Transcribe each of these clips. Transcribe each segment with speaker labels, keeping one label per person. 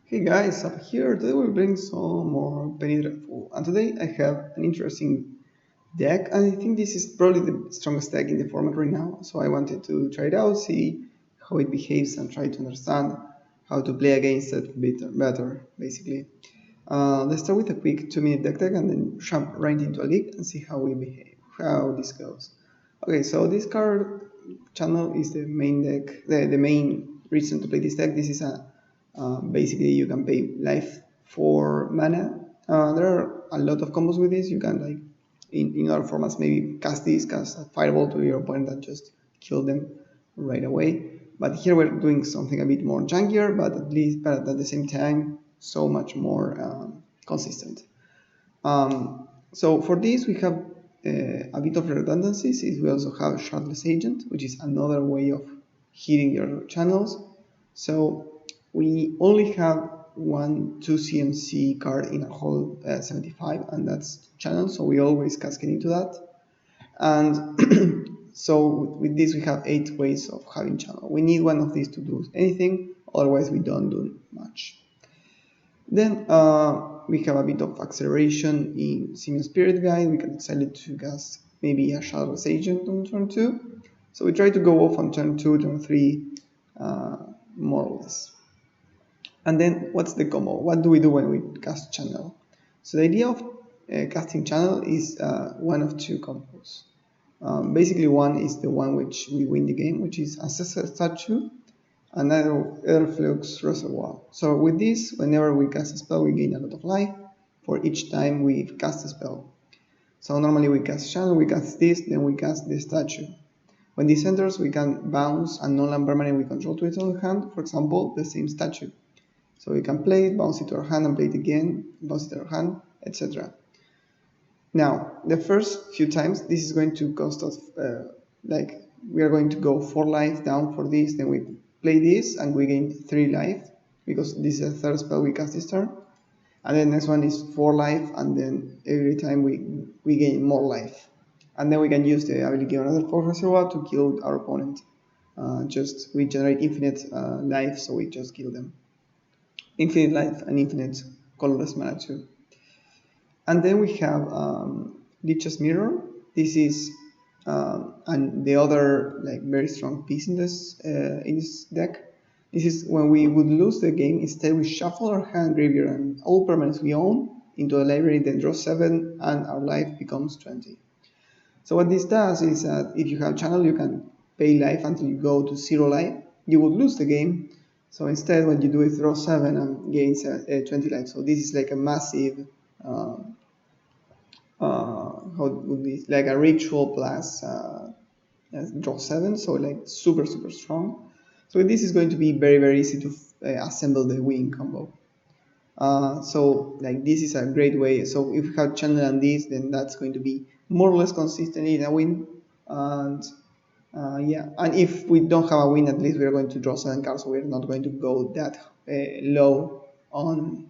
Speaker 1: Hey guys, up here today we'll bring some more Penny Dreadful, and today I have an interesting deck, and I think this is probably the strongest deck in the format right now, so I wanted to try it out, see how it behaves and try to understand how to play against it better basically. Let's start with a quick 2-minute deck tech and then jump right into a league and see how we behave, how this goes. Okay, so this card channel is the main deck, the main reason to play this deck. This is a basically you can pay life for mana. There are a lot of combos with this. You can like in other formats maybe cast this, cast a fireball to your opponent and just kill them right away. But here we're doing something a bit more junkier, but at the same time so much more consistent. So for this we have a bit of redundancies. We also have Shardless Agent, which is another way of hitting your channels. So we only have 2 CMC card in a whole 75, and that's channel, so we always cascade into that. And so with this we have 8 ways of having channel. We need one of these to do anything, otherwise we don't do much. Then we have a bit of acceleration in Simian Spirit Guide. We can decide to cast maybe a Shadowless Agent on turn 2. So we try to go off on turn 2, turn 3, more or less. And then what's the combo? What do we do when we cast Channel? So the idea of casting Channel is one of 2 combos. Basically one is the one which we win the game, which is Ancestor Statue, another Flux Reservoir. So with this, whenever we cast a spell, we gain a lot of life for each time we cast a spell. So normally we cast Channel, we cast this, then we cast the statue. When this enters, we can bounce a non-land permanent we control to its own hand, for example, the same statue. So we can play it, bounce it to our hand, and play it again, bounce it to our hand, etc. Now, the first few times, this is going to cost us, like, we are going to go 4 life down for this, then we play this, and we gain 3 life, because this is the third spell we cast this turn. And then the next one is 4 life, and then every time we gain more life. And then we can use the ability of another Force Reservoir to kill our opponent. We generate infinite life, so we just kill them. Infinite life and infinite colorless mana too. And then we have Lich's Mirror. This is and the other like very strong piece in this deck. This is when we would lose the game. Instead, we shuffle our hand, graveyard, and all permanents we own into a library, then draw 7, and our life becomes 20. So what this does is that if you have channel, you can pay life until you go to 0 life. You would lose the game. So instead, what you do is draw 7 and gain 20 life. So this is like a massive, how would this, like a ritual plus draw 7. So like super strong. So this is going to be very easy to assemble the win combo. So like this is a great way. So if we have channel and this, then that's going to be more or less consistent in a win. And yeah, and if we don't have a win, at least we are going to draw 7 cards, so we're not going to go that low on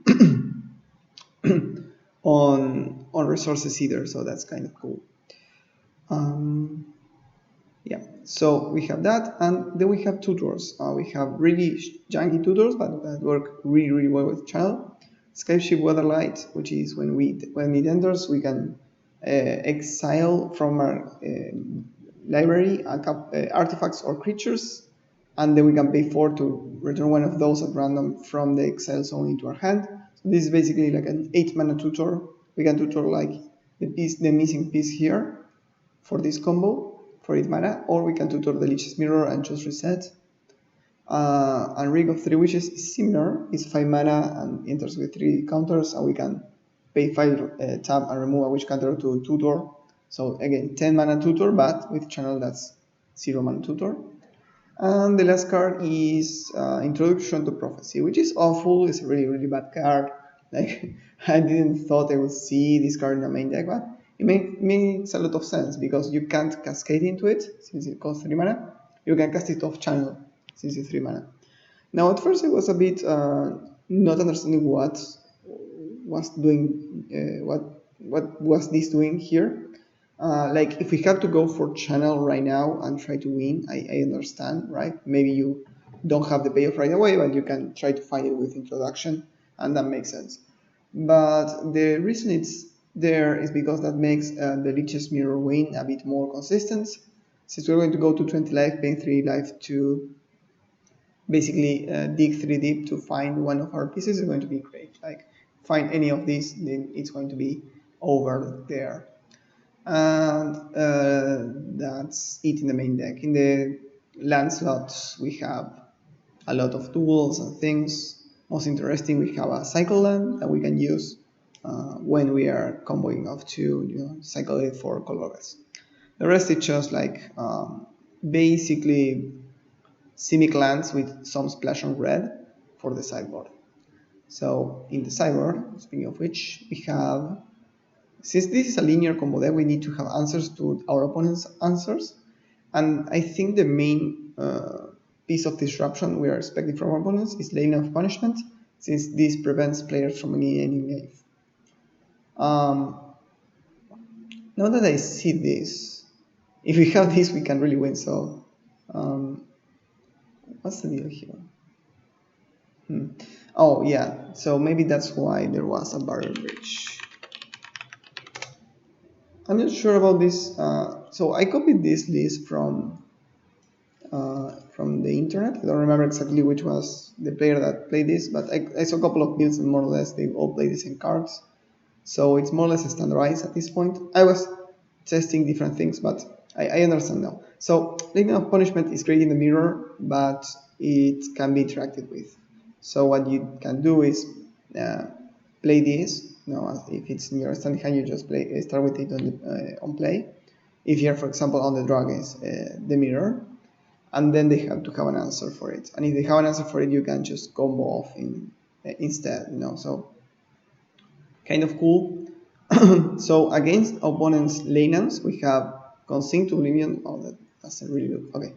Speaker 1: on resources either. So that's kind of cool. Yeah, so we have that, and then we have tutors. We have really janky tutors, but that work really well with channel. Skyship Weatherlight, which is when it enters, we can exile from our library artifacts or creatures, and then we can pay 4 to return one of those at random from the exile zone into our hand. So this is basically like an 8 mana tutor. We can tutor like the missing piece here for this combo for 8 mana, or we can tutor the Lich's Mirror and just reset. And Ring of 3 Wishes is similar. It's 5 mana and enters with 3 counters, and we can pay 5 tap and remove a wish counter to tutor. So again, 10 mana tutor, but with channel that's 0 mana tutor. And the last card is Introduction to Prophecy, which is awful. It's a really bad card. Like I didn't thought I would see this card in the main deck, but it makes a lot of sense because you can't cascade into it since it costs 3 mana. You can cast it off channel since it's 3 mana. Now at first I was a bit not understanding what was doing, what was this doing here. Like if we have to go for channel right now and try to win, I understand, right? Maybe you don't have the payoff right away, but you can try to find it with introduction, and that makes sense. But the reason it's there is because that makes the Lich's Mirror win a bit more consistent. Since we're going to go to 20 life, paying 3 life to basically dig 3 deep to find one of our pieces is going to be great. Like, find any of these, then it's going to be over there. And that's it in the main deck. In the land slots, we have a lot of tools and things. Most interesting, we have a cycle land that we can use when we are comboing off to cycle it for colorless. The rest is just like basically Simic lands with some splash on red for the sideboard. So in the sideboard, speaking of which, we have, since this is a linear combo deck, we need to have answers to our opponent's answers. And I think the main piece of disruption we are expecting from our opponents is Lane of Punishment, since this prevents players from gaining life. Now that I see this, if we have this, we can really win. So what's the deal here? Oh yeah, so maybe that's why there was a barrier bridge. I'm not sure about this. So I copied this list from the internet. I don't remember exactly which was the player that played this, but I saw a couple of builds and more or less they all play the same cards. So it's more or less standardized at this point. I was testing different things, but I understand now. So Legion of Punishment is great in the mirror, but it can be interacted with. So what you can do is play this. If it's in your standing hand, you just start with it on play. If you're, for example, on the draw against the mirror, and then they have to have an answer for it. And if they have an answer for it, you can just combo off instead. So kind of cool. So against opponents' lanans, we have Consing to Oblivion. Oh, that doesn't really look okay.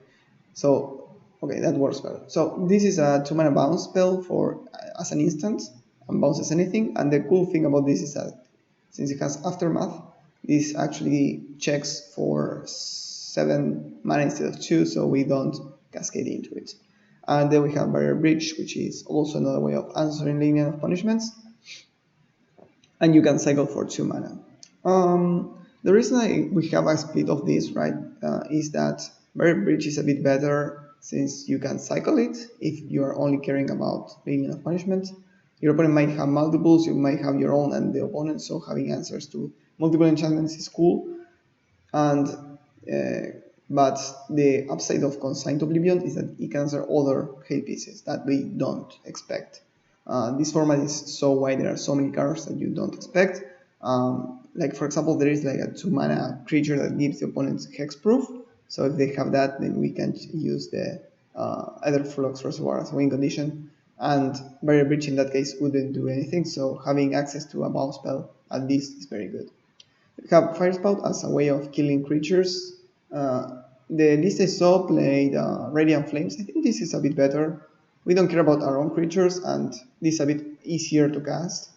Speaker 1: So okay, that works better. So this is a 2-mana bounce spell for as an instant and bounces anything. And the cool thing about this is that since it has aftermath, this actually checks for 7 mana instead of 2, so we don't cascade into it. And then we have Barrier Bridge, which is also another way of answering Linear of Punishments. And you can cycle for 2 mana. The reason we have a split of this, right, is that Barrier Bridge is a bit better since you can cycle it if you are only caring about Linear of Punishment. Your opponent might have multiples, you might have your own and the opponent, so having answers to multiple enchantments is cool. And but the upside of Consigned Oblivion is that it can answer other hate pieces that we don't expect. This format is so wide, there are so many cards that you don't expect. Like for example, there is like a 2-mana creature that gives the opponents hexproof. So if they have that, then we can use the either Flux Reservoir as a win condition. And Barrier Bridge in that case wouldn't do anything, so having access to a bounce spell at least is very good. We have Fire Spout as a way of killing creatures. The list I saw played Radiant Flames. I think this is a bit better. We don't care about our own creatures, and this is a bit easier to cast,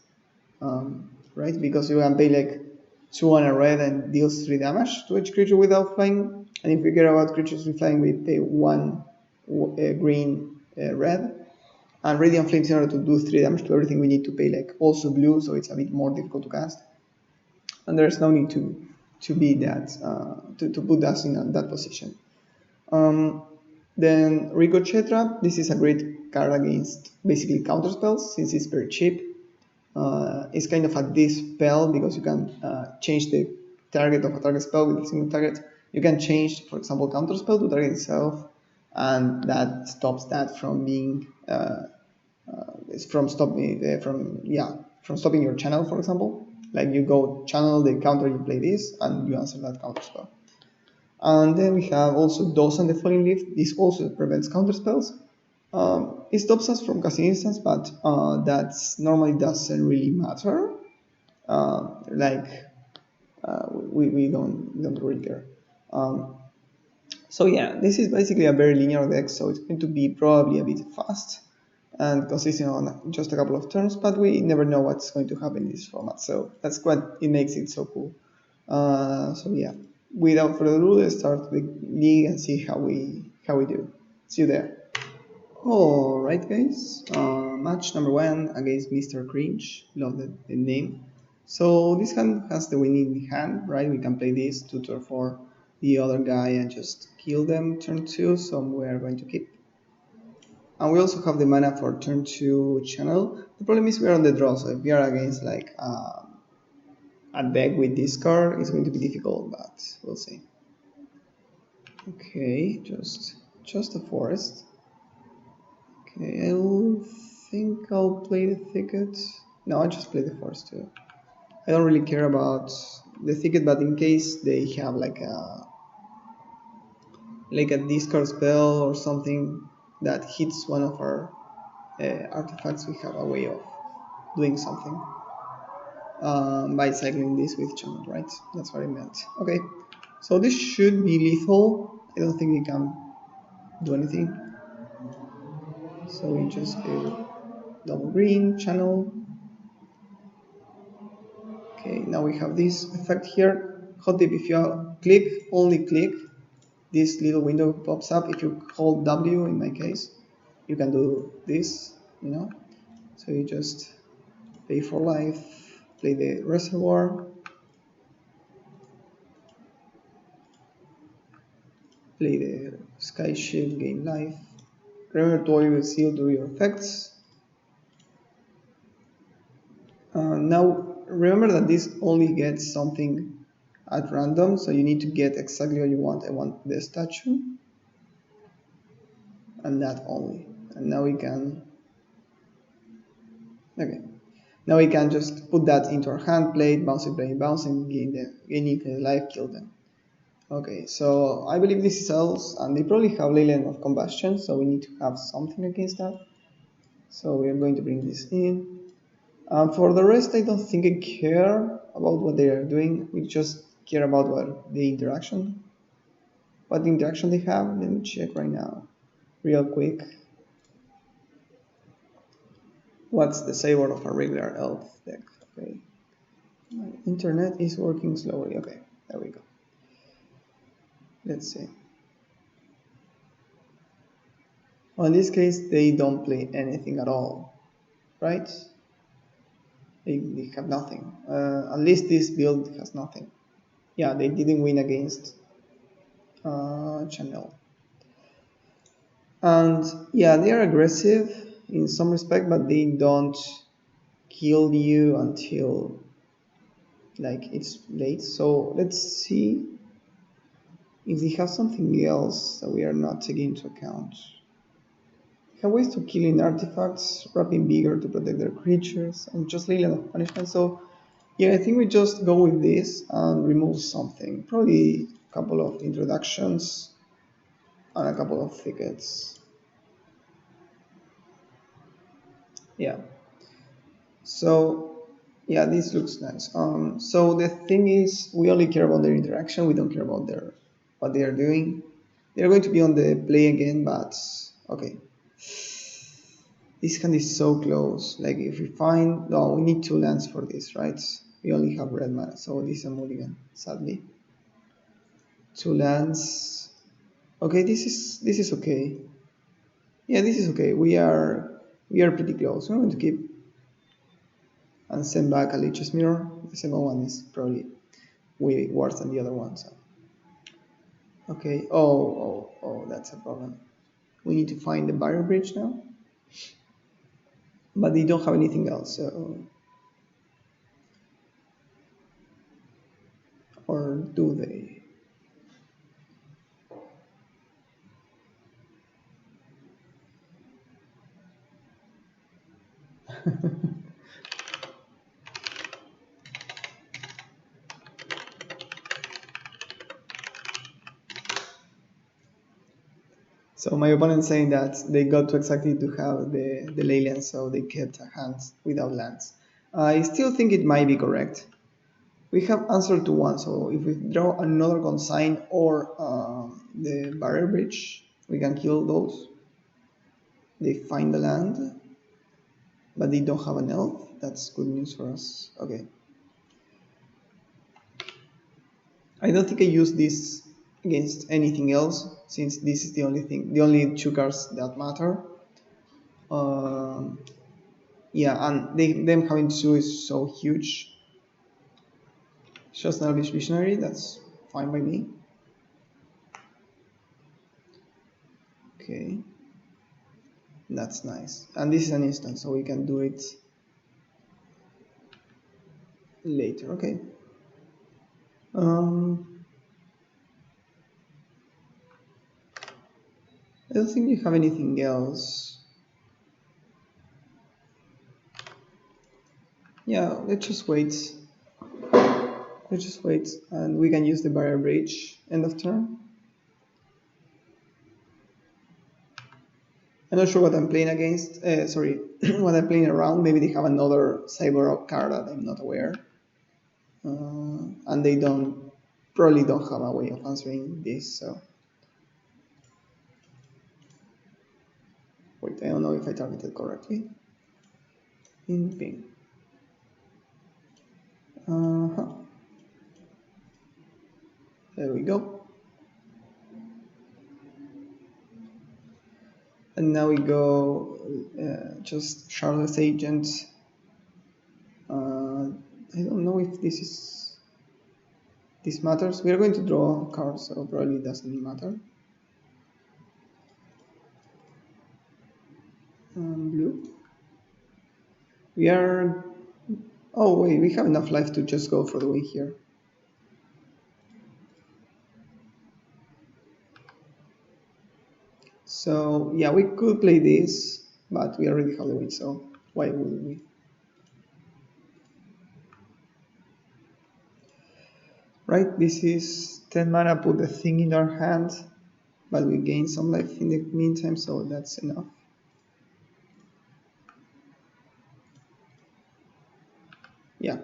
Speaker 1: right? Because you can pay like 2 on a red and deals 3 damage to each creature without flying. And if we care about creatures with flying, we pay 1 green red. And Radiant Flames, in order to do 3 damage to everything, we need to pay like also blue, so it's a bit more difficult to cast. And there's no need to be that to put us in that position. Then Ricochet Trap. This is a great card against basically counter spells since it's very cheap. It's kind of a dispel because you can change the target of a target spell with a single target. You can change, for example, counter spell to target itself, and that stops that from being from stopping your channel, for example. Like you go channel the counter, you play this, and you answer that counter spell. And then we have also Dose and the Falling Leaf. This also prevents counter spells. It stops us from casting instants, but that normally doesn't really matter. We don't really care. So yeah, this is basically a very linear deck, so it's going to be probably a bit fast and consistent on just a couple of turns, but we never know what's going to happen in this format, so that's what it makes it so cool. So yeah, without further ado, let's start the league and see how we do. See you there. Alright guys, match number 1 against Mr. Cringe, love the name. So this hand has the winning hand, right? We can play this 2 turn 4 the other guy and just kill them turn 2, so we are going to keep. And we also have the mana for turn 2 channel. The problem is we are on the draw, so if we are against like a deck with this card, it's going to be difficult, but we'll see. Okay, just a forest. Okay, I think I'll play the thicket. No, I just play the forest too. I don't really care about the thicket, but in case they have like a discard spell or something that hits one of our artifacts, we have a way of doing something by cycling this with channel, right? That's what I meant. Okay, so this should be lethal. I don't think it can do anything. So we just do double green channel. Okay, now we have this effect here. Hot tip, if you only click, this little window pops up. If you hold W, in my case, you can do this, So you just pay for life, play the reservoir, play the sky shield, gain life. Remember to always seal do your effects. Now remember that this only gets something at random, so you need to get exactly what you want. I want the statue and that only. And now we can just put that into our hand, play it, bounce it, gain infinite life, kill them. Okay, so I believe this is Elves, and they probably have Leyline of Combustion, so we need to have something against that. So we are going to bring this in. For the rest, I don't think I care about what they are doing. We just care about what the interaction they have. Let me check right now, real quick. What's the sideboard of a regular elf deck? Okay, my internet is working slowly. Okay, there we go. Let's see. Well, in this case, they don't play anything at all, right? They have nothing. At least this build has nothing. Yeah, they didn't win against Channel. And yeah, they are aggressive in some respect, but they don't kill you until like it's late. So let's see if they have something else that we are not taking into account. They have ways to killing artifacts, wrapping bigger to protect their creatures, and just Leyline of Punishment. So yeah, I think we just go with this and remove something. Probably a couple of introductions and a couple of thickets. Yeah. So yeah, this looks nice. So the thing is, we only care about their interaction. We don't care about what they are doing. They are going to be on the play again, but okay. This hand is so close. Like if we find, no, we need 2 lands for this, right? We only have red mana, so this is a mulligan, sadly. 2 lands. Okay, this is okay. Yeah, this is okay. We are pretty close. We're going to keep and send back a Lich's Mirror. The second one is probably way worse than the other one. So. Okay. Oh, that's a problem. We need to find the barrier bridge now. But they don't have anything else, so... Or do they? So my opponent saying that they got to exactly to have the Leyline, so they kept a hand without lands. I still think it might be correct. We have answer to one, so if we draw another consign or the barrier bridge, we can kill those. They find the land, but they don't have an elf. That's good news for us. Okay. I don't think I use this against anything else, since this is the only 2 cards that matter. Um, yeah, and them having two is so huge. Just an Elvish Visionary, that's fine by me. Okay, that's nice. And this is an instant, so we can do it later. Okay. I don't think you have anything else. Yeah, let's just wait. Let's just wait, and we can use the barrier bridge end of turn. I'm not sure what I'm playing against. Sorry, what I'm playing around. Maybe they have another cyber card that I'm not aware, and they probably don't have a way of answering this. So wait, I don't know if I targeted correctly. In ping. There we go. And now we go just Charlotte's agent. I don't know if this matters. We are going to draw a card, so probably it doesn't matter. Blue. We are. Oh wait, we have enough life to just go for the win here. So yeah, we could play this, but we already have the win, so why wouldn't we? Right, this is 10 mana, put the thing in our hand, but we gain some life in the meantime, so that's enough. Yeah.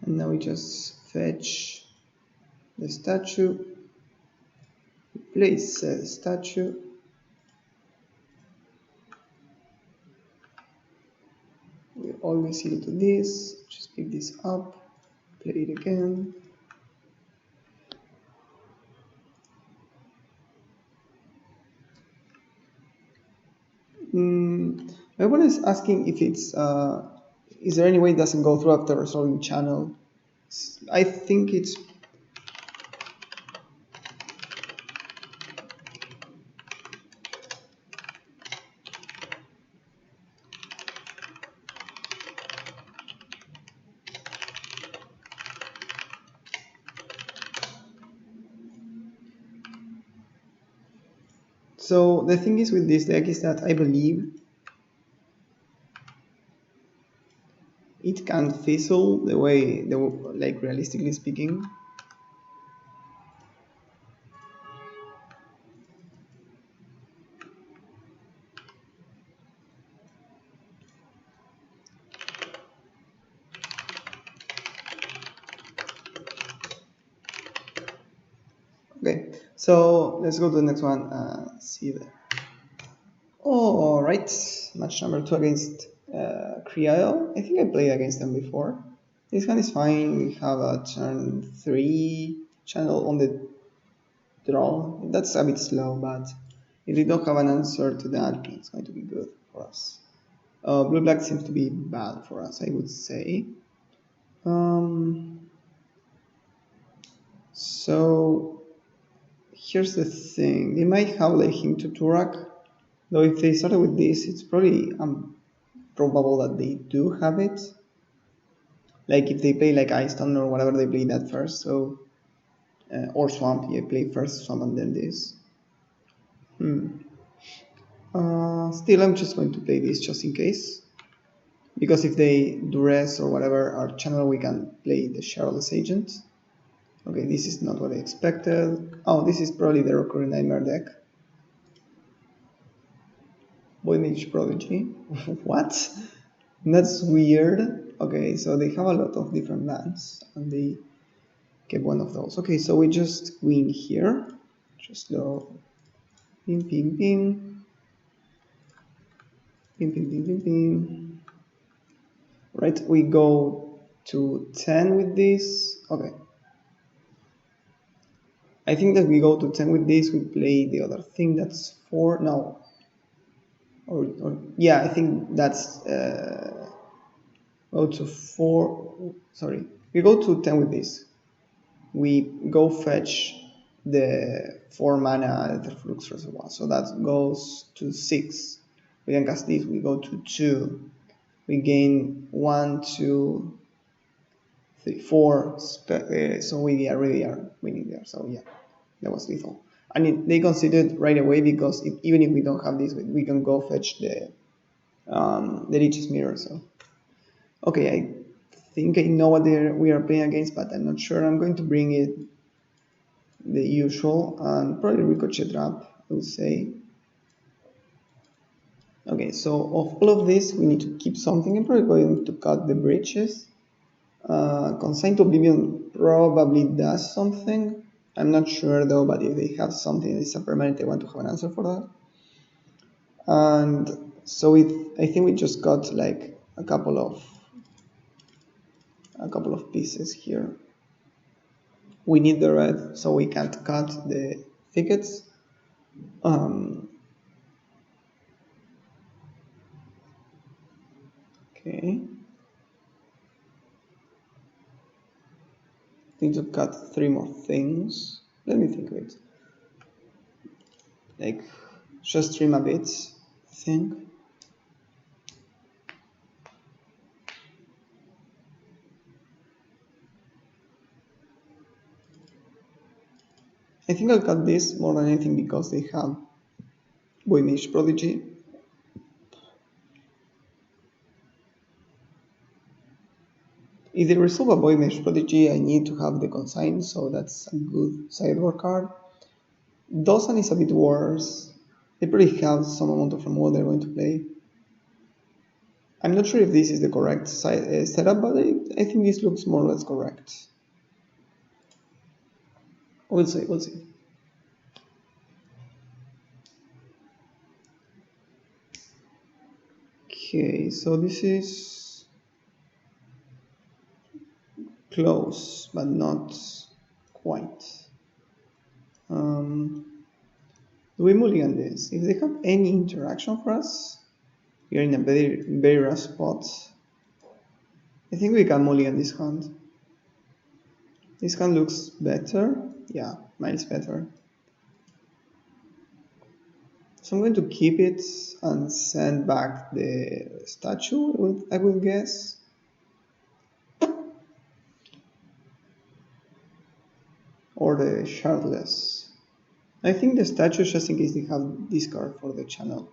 Speaker 1: And now we just fetch the statue, place the statue, we always heal to this, just pick this up, play it again. My opponent is asking if it's, is there any way it doesn't go through after resolving channel? I think it's so the thing is with this deck is that I believe it can fizzle the way, like realistically speaking. Okay, so let's go to the next one. See you there. All right, match number 2 against Kriel. I think I played against them before. This one is fine. We have a turn 3 channel on the draw. That's a bit slow, but if we don't have an answer to that, it's going to be good for us. Blue-black seems to be bad for us, I would say. So here's the thing. They might have like him to Turak, though if they started with this, it's probably probable that they do have it. Like if they play like Ice Stone or whatever, they play that first. So or Swamp, yeah, play first Swamp and then this. Still, I'm just going to play this just in case. Because if they duress or whatever our channel, we can play the Shadowless Agent. Okay, this is not what I expected. Oh, this is probably the Recurring Nightmare deck. Void Mage Prodigy. What? That's weird. Okay, so they have a lot of different lands, and they get one of those. Okay, so we just win here. Just go ping, ping, ping. Ping, ping, ping, ping, ping. Right, we go to 10 with this. Okay. I think that we go to 10 with this, we play the other thing that's 4. No. Or yeah, I think that's go to 4. Sorry. We go to 10 with this. We go fetch the 4 mana Etherflux Reservoir. So that goes to 6. We can cast this, we go to 2. We gain 1, 2, 3, 4. So we already are winning there. So yeah, that was lethal. And they considered right away because even if we don't have this, we can go fetch the Lich's Mirror. So okay, I think I know what we are playing against, but I'm not sure. I'm going to bring it the usual and probably Ricochet Trap, I would say. Okay, so of all of this, we need to keep something. I'm probably going to cut the bridges. Consign to Oblivion probably does something. I'm not sure though, but if they have something that is a permanent, I want to have an answer for that. And so I think we just got like a couple of pieces here. We need the red, so we can't cut the thickets. Okay. Need to cut 3 more things. Let me think of it. Like, just trim a bit, I think. I think I'll cut this more than anything because they have Void Mage Prodigy. If they resolve a Void Mage Prodigy, I need to have the Consign, so that's a good sideboard card. Dosan is a bit worse. They probably have some amount of removal they're going to play. I'm not sure if this is the correct setup, but I think this looks more or less correct. We'll see, we'll see. Okay, so this is close, but not quite. Do we mulligan this? If they have any interaction for us, we are in a very rough spot. I think we can mulligan this hand. This hand looks better. Yeah, mine's better. So I'm going to keep it and send back the statue, I will guess. Or the shardless. I think the statue just in case they have this card for the channel.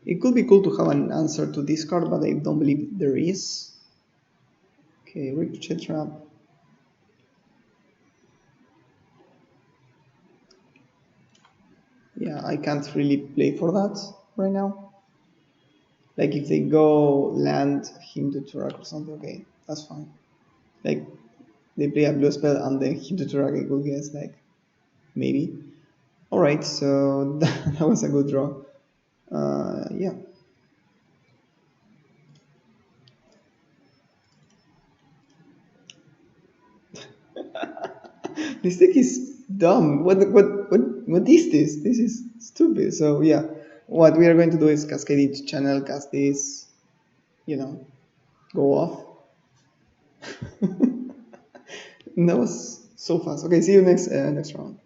Speaker 1: It could be cool to have an answer to this card, but I don't believe there is. Okay, Ricochet Trap. Yeah, I can't really play for that right now. Like if they go land him to Turak or something, okay, that's fine. Like they play a blue spell and then him to Turak, I could guess, like maybe. Alright, so that was a good draw. Yeah. This deck is dumb. What is this? This is stupid. So yeah, what we are going to do is cascade each channel, cast this, go off. That was so fast. Okay, see you next round.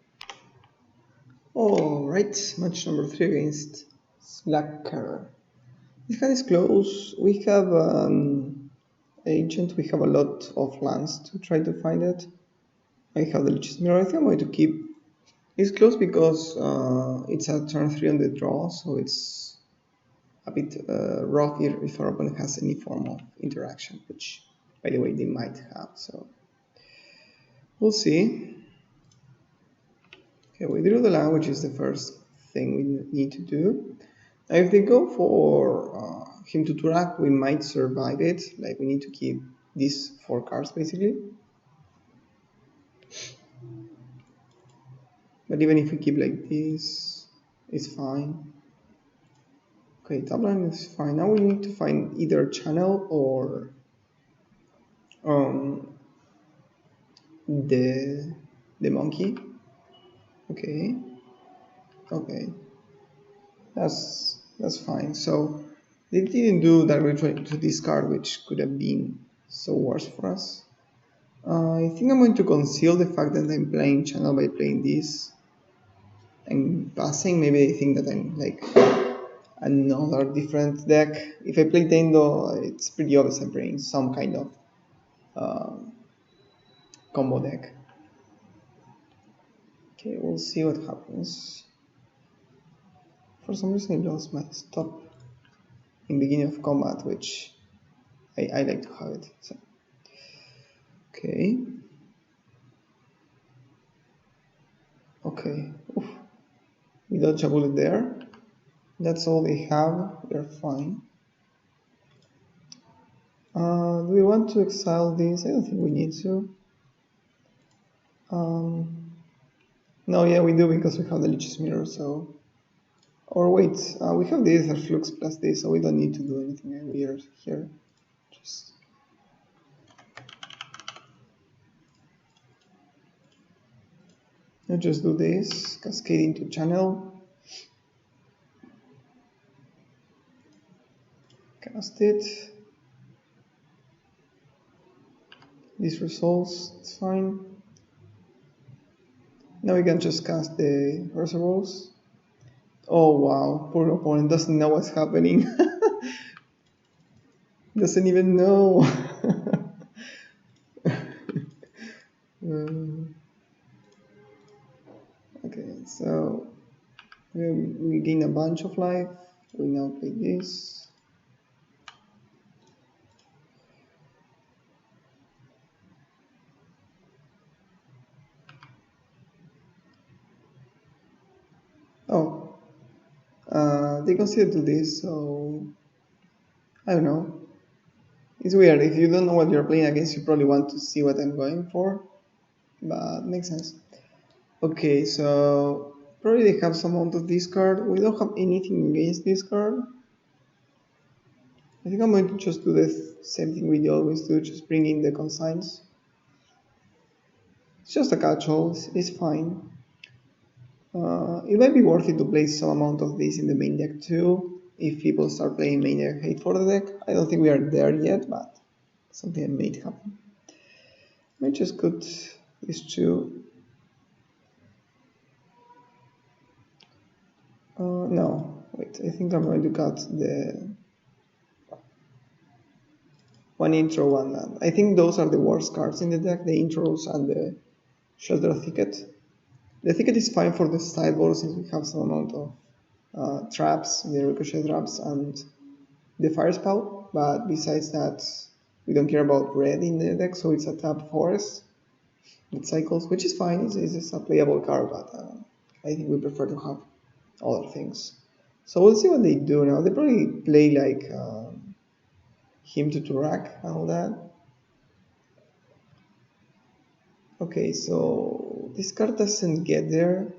Speaker 1: All right, match number 3 against Slacker. This hand is close. We have agent. We have a lot of lands to try to find it. I have the Lich's Mirror. I think I'm going to keep. It's close because it's a turn 3 on the draw, so it's a bit rough if our opponent has any form of interaction, which, by the way, they might have. So we'll see. Okay, we drew the land, which is the first thing we need to do. Now, if they go for him to Turak, we might survive it. Like, we need to keep these 4 cards, basically. But even if we keep like this, it's fine. Okay, top line is fine. Now we need to find either channel or the monkey. Okay, okay, that's fine. So they didn't do that ritual to discard, which could have been so worse for us. I think I'm going to conceal the fact that I'm playing channel by playing this and passing. Maybe they think that I'm like another different deck. If I play Tendo, it's pretty obvious I'm playing some kind of uh, combo deck. Okay, we'll see what happens. For some reason, I lost my stop in beginning of combat, which I like to have it. So, okay. Okay. Oof. We dodge a bullet there. That's all they have. We're fine. Do we want to exile this? I don't think we need to. No, yeah, we do because we have the Lich's Mirror, so... Or wait, we have this as Flux plus this, so we don't need to do anything weird here. Just... Let's just do this, cascade into channel. Cast it. This resolves, it's fine. Now we can just cast the Reservoirs. Oh wow, poor opponent doesn't know what's happening. Doesn't even know. Okay, so we gain a bunch of life. We now play this. Oh, they consider to this, so I don't know. It's weird. If you don't know what you're playing against, you probably want to see what I'm going for, but makes sense. Okay, so probably they have some amount of discard. We don't have anything against discard. I think I'm going to just do the same thing we always do, just bring in the consigns. It's just a catch-all, it's fine. It might be worth it to play some amount of this in the main deck too, if people start playing main deck hate for the deck. I don't think we are there yet, but something may happen. I might just cut these two. No, wait, I think I'm going to cut the one intro, one land. I think those are the worst cards in the deck, the intros and the Shelter Thicket. The Thicket is fine for the sideboard since we have some amount of traps, the ricochet traps and the fire spout, but besides that, we don't care about red in the deck, so it's a tap forest with cycles, which is fine, it's a playable card, but I think we prefer to have other things. So we'll see what they do now. They probably play like him to Turak and all that. Okay, so this card doesn't get there.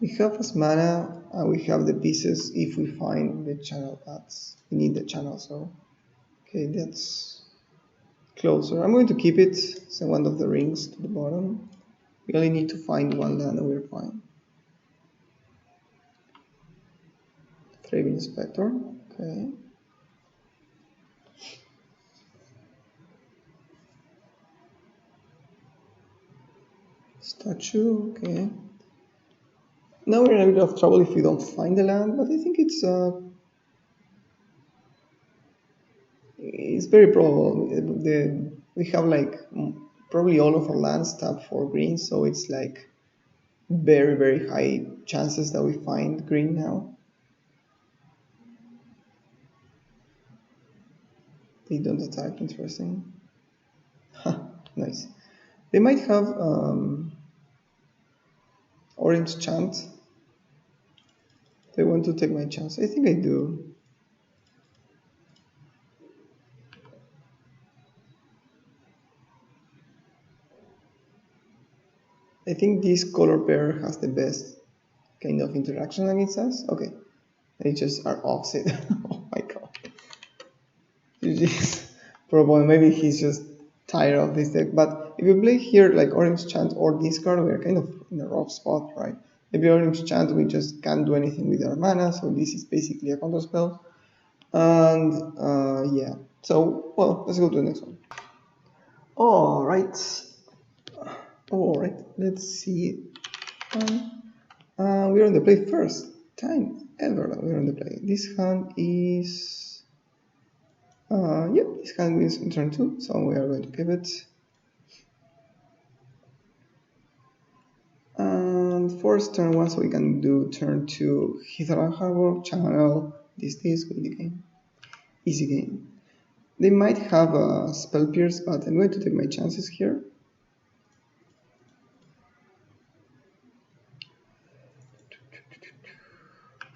Speaker 1: We have as mana and we have the pieces if we find the channel paths. We need the channel, so okay, that's closer. I'm going to keep it, send one of the rings to the bottom. We only need to find one land and we're fine. Thraben Inspector, okay. Statue, okay. Now we're in a bit of trouble if we don't find the land, but I think it's very probable. We have like probably all of our lands tapped for green, so it's like very, very high chances that we find green now. They don't attack, interesting. Nice. They might have Orange Chant. Do I want to take my chance? I think I do. I think this color pair has the best kind of interaction against us. Okay, they just are opposite. Oh my god. GG's. Probably maybe he's just tired of this deck, but if you play here like Orange Chant or discard, we're kind of in a rough spot, right? Maybe Orange Chant, we just can't do anything with our mana, so this is basically a counter spell. And yeah, so, well, let's go to the next one. Alright, let's see. We're on the play first time ever that we're on the play. This hand is... yep, this hand wins in turn 2, so we are going to pivot. And force turn 1, so we can do turn 2 Hitherland Harbor, channel, this, win the game. Easy game. They might have a Spell Pierce, but I'm going to take my chances here.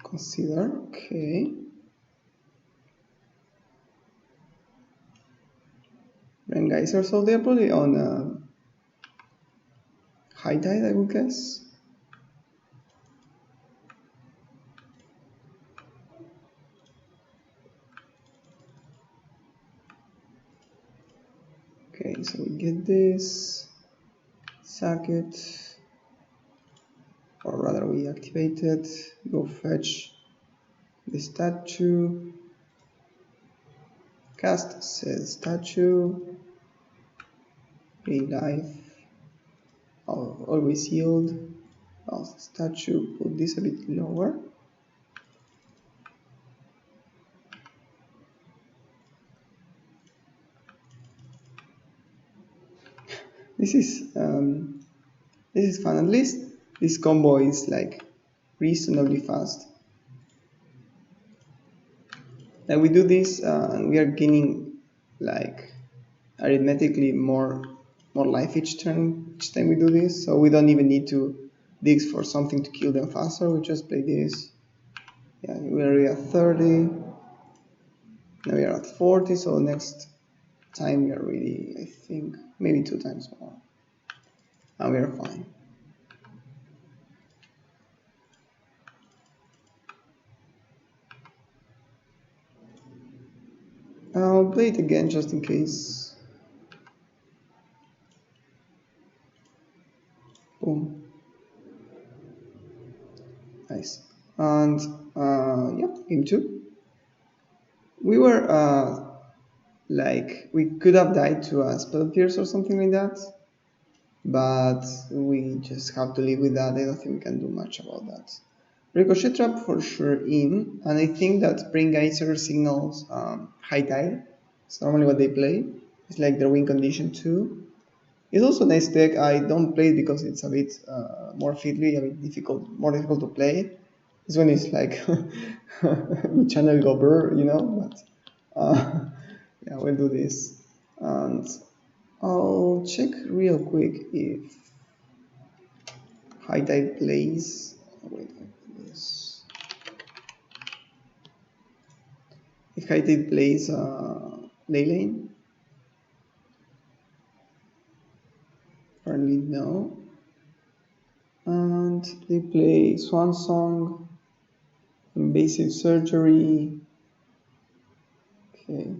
Speaker 1: Consider, okay. Rain Geyser, so they're probably on High Tide, I would guess. Okay, so we get this, sack it, or rather we activate it, go fetch the statue, cast said statue, gain life, always yield, statue, put this a bit lower. This is fun. At least this combo is like reasonably fast. Like we do this and we are gaining like arithmetically more life each time we do this, so we don't even need to dig for something to kill them faster. We just play this. Yeah, we're already at 30. Now we are at 40, so next time we are really, I think, maybe 2 times more. And we are fine. I'll play it again just in case. Boom. Nice. And yeah, game 2. We were like, we could have died to a Spell Pierce or something like that, but we just have to live with that. I don't think we can do much about that. Ricochet Trap for sure in, and I think that Brain Geyser signals High Tide. It's normally what they play. It's like their win condition too. It's also a nice deck. I don't play it because it's a bit more fiddly, a bit more difficult to play. This one is like channel gobber, you know, but yeah, we'll do this. And I'll check real quick if High Tide plays. Wait, this. If High Tide plays Leyline. Apparently no. And they play Swan Song, Invasive Surgery. Okay.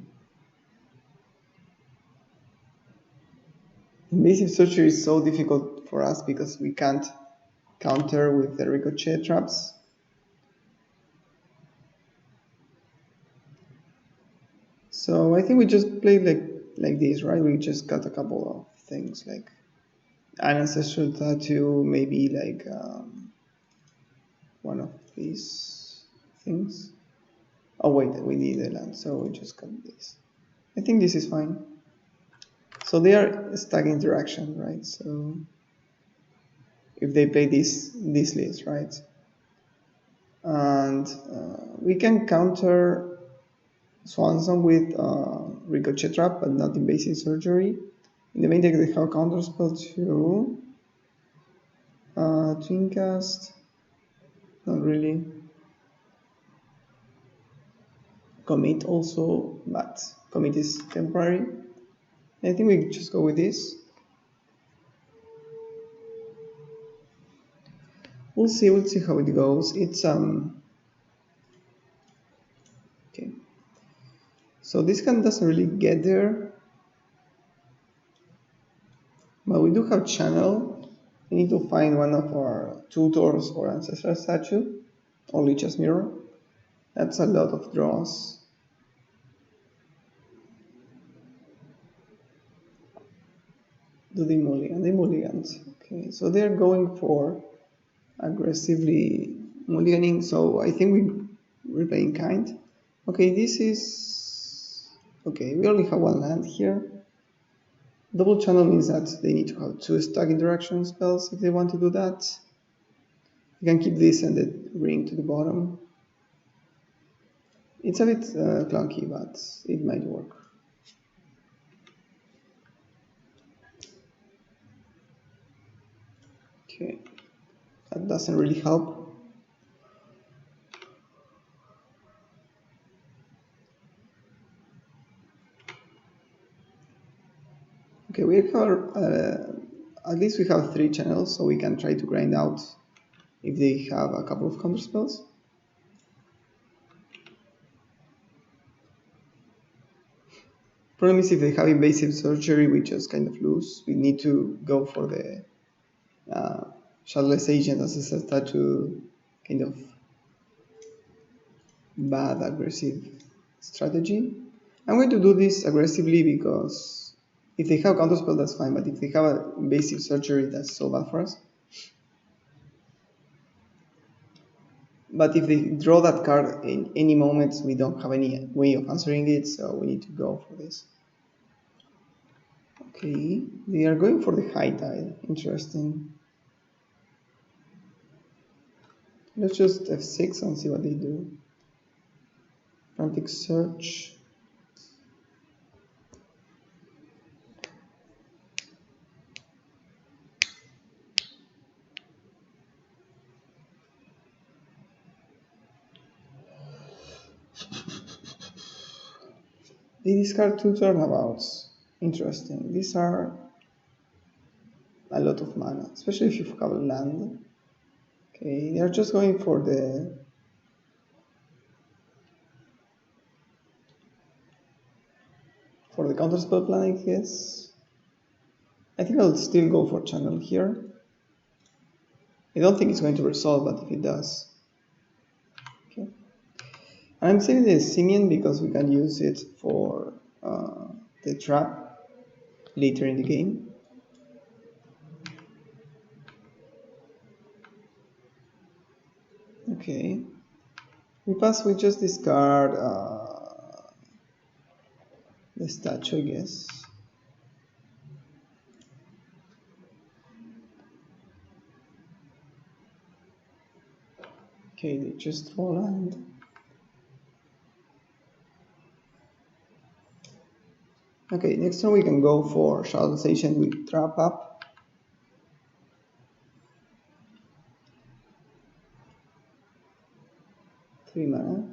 Speaker 1: Invasive Surgery is so difficult for us because we can't counter with the Ricochet traps. So I think we just played like this, right? We just got a couple of things like an Ancestral Tattoo, maybe like one of these things. Oh wait, we need a land, so we just got this. I think this is fine. So they are stack interaction, right? So if they play this list, right? And we can counter Swanson with Ricochet Trap, but not Invasive Surgery. In the main deck, they have counter spell too. Twincast, not really. Commit also, but commit is temporary. I think we just go with this. We'll see how it goes. It's okay. So this hand doesn't really get there. don't have channel, we need to find one of our tutors or ancestral statue, or Lich's mirror. That's a lot of draws. Do they mulligan? They mulligans. Okay, so they're going for aggressively mulliganing, so I think we're playing kind. Okay, this is... Okay, we only have one land here. Double channel means that they need to have 2 stack interaction spells if they want to do that. You can keep this and the ring to the bottom. It's a bit clunky, but it might work. Okay, that doesn't really help. Okay, we have at least we have 3 channels, so we can try to grind out if they have a couple of counter spells. Problem is if they have invasive surgery, we just kind of lose. We need to go for the shadowless agent as a statue, kind of bad aggressive strategy. I'm going to do this aggressively because if they have counterspell, that's fine, but if they have a invasive surgery, that's so bad for us. But if they draw that card in any moment, we don't have any way of answering it, so we need to go for this. Okay, they are going for the high tide. Interesting. Let's just F6 and see what they do. Frantic search. They discard 2 turnabouts. Interesting. These are a lot of mana, especially if you have a land. Okay, they are just going for the counterspell plan, I guess. I think I'll still go for channel here. I don't think it's going to resolve, but if it does. Okay. And I'm saving the Simian because we can use it for the trap later in the game. Okay. We pass, we just discard the statue, I guess. Okay, they just draw land. Okay, next turn we can go for Shadowization with Trap Up. Three mana.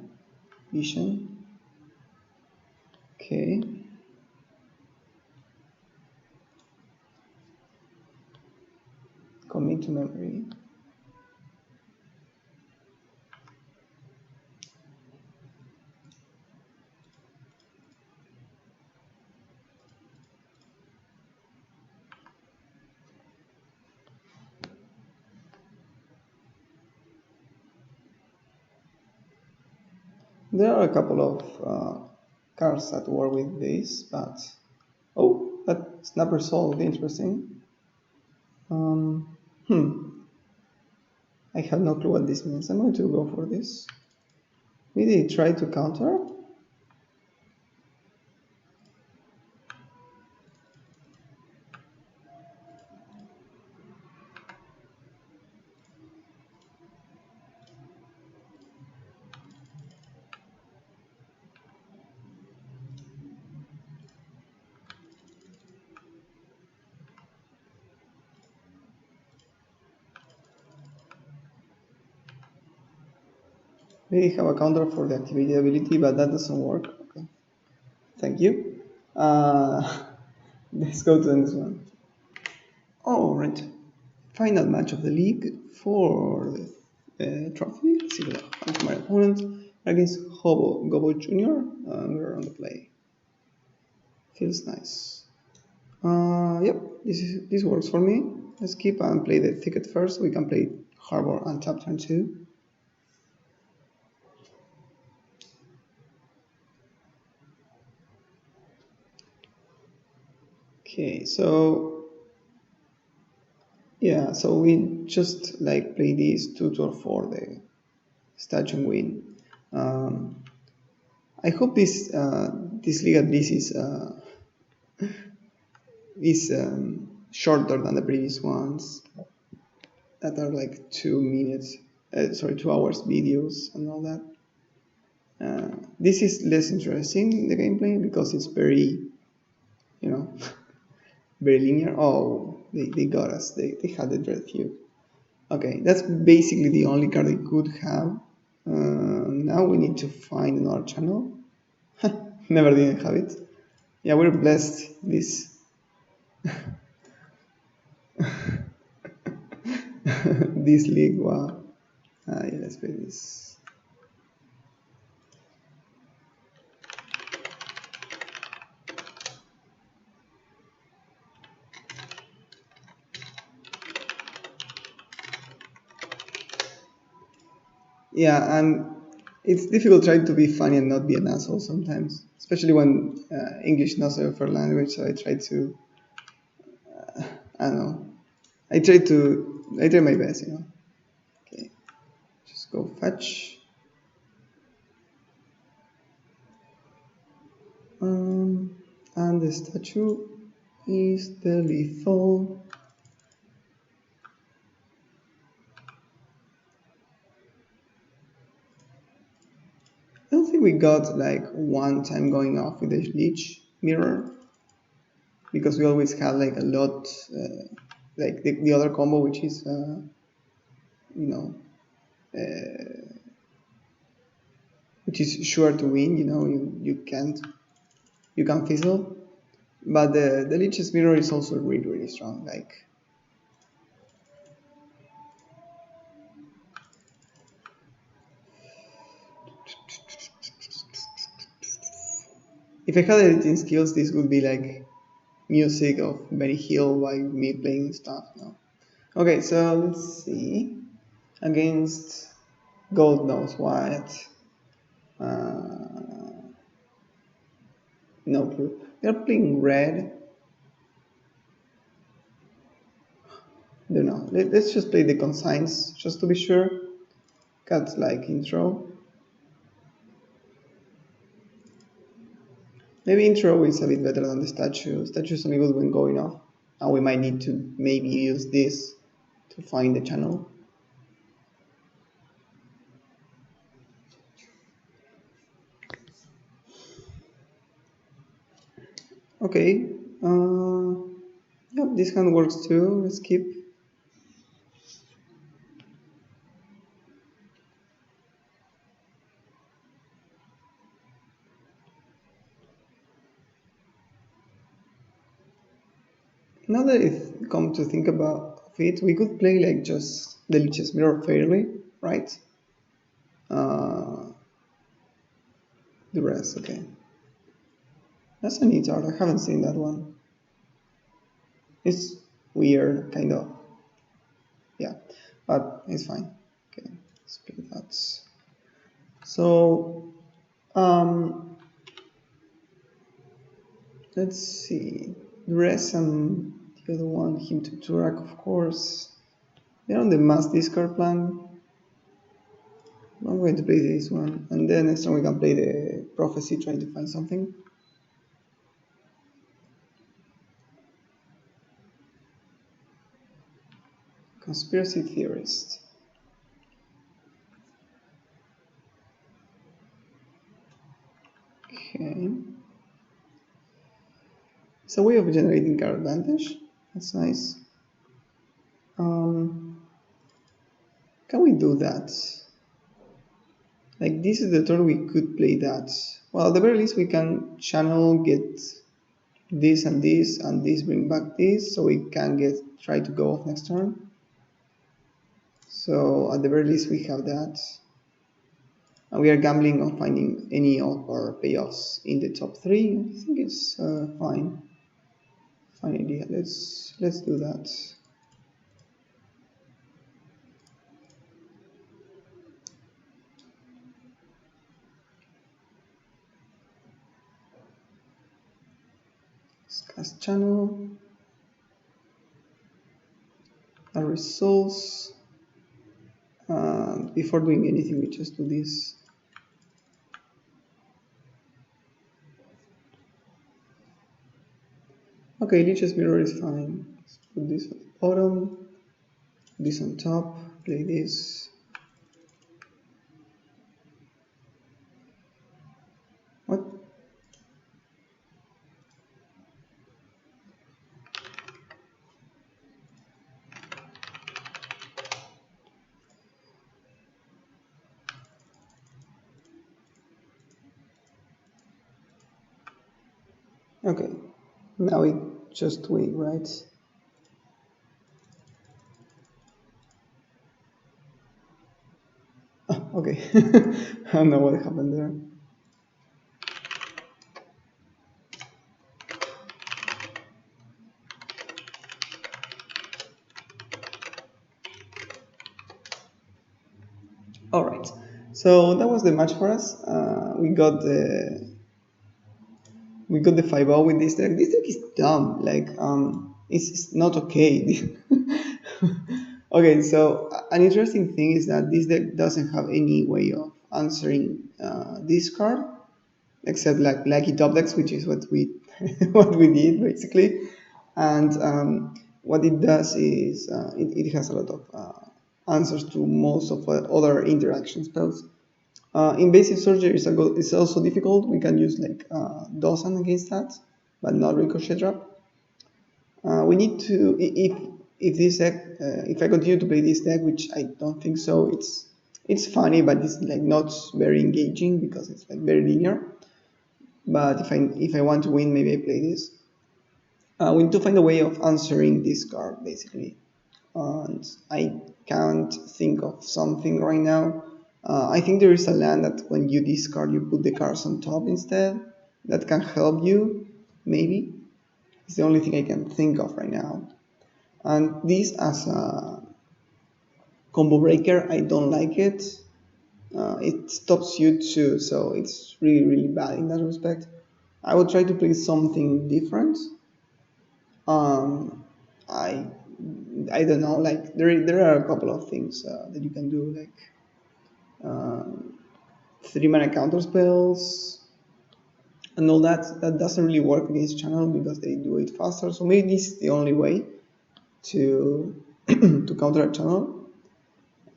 Speaker 1: Vision. Okay. Commit to memory. There are a couple of cards that work with this, but oh, that snapper solved. Interesting. I have no clue what this means. I'm going to go for this. Maybe try to counter. Maybe have a counter for the activity ability, but that doesn't work. Okay. Thank you. Let's go to the next one. Alright. Final match of the league for the trophy. Let's see what happens to my opponent against Gobo Jr. We're on the play. Feels nice. Yep, this works for me. Let's keep and play the ticket first. We can play Harbor and tap turn 2. Okay, so yeah, so we just like play these 2 for the statue win. Um, I hope this league at least is shorter than the previous ones that are like 2 minutes, sorry, 2 hours videos and all that. This is less interesting the gameplay because it's very, you know, very linear. Oh, they got us. They had the dread here. Okay, that's basically the only card they could have. Now we need to find another channel. Never didn't have it. Yeah, we're blessed. This league. Wow. Yeah, let's play this. Yeah, and it's difficult trying to be funny and not be an asshole sometimes, especially when English is not a first language. So I don't know, I try my best, you know. Okay, just go fetch. And the statue is the lethal. I don't think we got like one time going off with the leech mirror because we always had like a lot, like the other combo, which is, you know, which is sure to win. You know, you can fizzle, but the leech's mirror is also really strong. Like if I had editing skills, this would be like music of Benny Hill while me playing stuff. No. Okay, so let's see. Against God knows what. Uh, no clue. They're playing red. Don't know. Let's just play the consigns just to be sure. Got like intro. Maybe intro is a bit better than the statue. Statue is only good when going off. And we might need to maybe use this to find the channel. Okay. Yep, this hand works too. Let's keep. Now that I come to think about it, we could play like just the Lich's Mirror fairly, right? Uh, the rest, okay. That's a neat art. I haven't seen that one. It's weird, kind of. Yeah, but it's fine. Okay, let's play that. So, um, let's see. The rest and the other one, him to Turak, of course. They're on the mass discard plan. I'm going to play this one, and then next time we can play the prophecy, trying to find something. Conspiracy theorist. Okay. It's a way of generating card advantage. That's nice. Can we do that? Like this is the turn we could play that. Well, at the very least we can channel, get this and this, bring back this, so we can get try to go off next turn. So at the very least we have that. And we are gambling on finding any of our payoffs in the top 3. I think it's fine. fine idea. Let's do that. Discuss channel and results. And before doing anything, we just do this. Okay, lichess mirror is fine. Let's put this at the bottom, this on top, play this. What? Okay, now it just wait, right? Oh, okay, I don't know what happened there. All right, so that was the match for us. We got the 5-0 with this deck. This deck is dumb. Like it's not okay. Okay, so an interesting thing is that this deck doesn't have any way of answering this card, except like lucky top decks, which is what we what we did basically. And what it does is it has a lot of answers to most of other interaction spells. Invasive surgery is also difficult. We can use like Dosan against that, but not Ricochet Drop. We need to if this deck if I continue to play this deck, which I don't think so, it's funny, but it's like not very engaging because it's like very linear. But if I want to win, maybe I play this. We need to find a way of answering this card basically, and I can't think of something right now. I think there is a land that when you discard, you put the cards on top instead. That can help you, maybe. It's the only thing I can think of right now. And this as a combo breaker, I don't like it. It stops you too, so it's really, really bad in that respect. I would try to play something different. Um, I I don't know. Like there are a couple of things that you can do, like um, 3-mana counter spells and all that. That doesn't really work against channel because they do it faster. So maybe this is the only way to to counter a channel.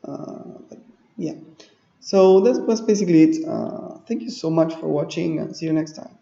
Speaker 1: But yeah. So that was basically it. Thank you so much for watching and see you next time.